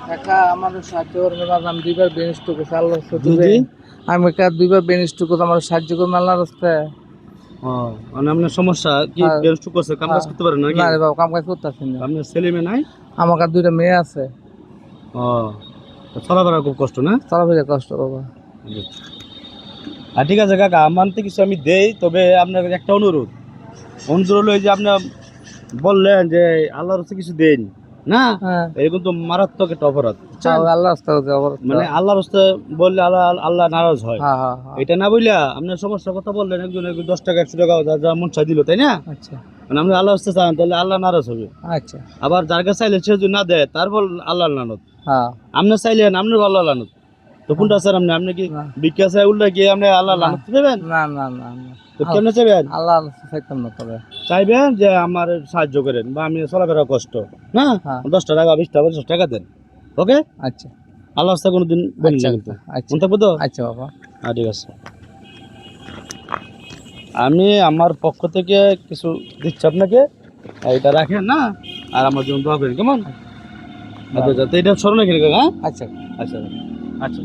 কাকা আমাদের সাহায্য করবেন, আমি দুইবার বেনিস টুকু আল্লাহ দিবে, আমি দুইবার বেনিস টুকু আমার সাহায্য করবেন আল্লাহর রাস্তায়। ও মানে আপনার সমস্যা কি, বেশ টুক করছে, কাম কাজ করতে পারেন নাকি? না রে বাবা, কাম কাজ করতেছি না। আপনার ছেলে মেয়ে নাই? আমার দুইটা মেয়ে আছে। ও চলাফেরা খুব কষ্ট না? চলাফেরা কষ্ট বাবা। আর ঠিক আছে কাকা, আমার তো কিছু আমি দেই, তবে আপনার কাছে একটা অনুরোধ হলো এই যে আপনি বললেন যে আল্লাহর হচ্ছে কিছু দেন না, এরকম তো মারাত্মক একটা অপরাধ। আল্লাহ মানে আল্লাহর হস্তে বললে আল্লাহ আল্লাহ নারাজ হয়। এটা না বললা আপনার সমস্যার কথা বললেন, একজন 10 টাকা 100 টাকা যা মন চাই দিল, তাই না? আচ্ছা, মানে আপনি আল্লাহর হস্তে চান তাহলে আল্লাহ নারাজ হবে। আচ্ছা, আবার যার কাছে চাইলে সে যদি না দেয় তারপর আল্লাহ লানত। আপনি চাইলেন আপনার আল্লাহ লানত, তো কোনটা স্যার? আপনি কি ভিক্ষা চাই উল্টা গিয়ে আপনি আল্লাহ লানত দেবেন? না না না, তো কেমনে চাইবেন? আল্লাহ চাইতাম না, তবে চাইবেন যে আমার সাহায্য করেন বা আমি চলাফেরা কষ্ট না, 10 টাকা 20 টাকা 50 টাকা দেন। ওকে, আচ্ছা, আল্লাহ রাস্তা কোনোদিন বলেন না কিন্তু, মনে থাকবো তো? আচ্ছা বাবা, ঠিক আছে। আমি আমার পক্ষ থেকে কিছু দিচ্ছি আপনাকে, এটা রাখেন না, আর আমার জন্য দোয়া করেন, কেমন? আচ্ছা, এটা স্মরণে খেলে। হ্যাঁ, আচ্ছা আচ্ছা আচ্ছা,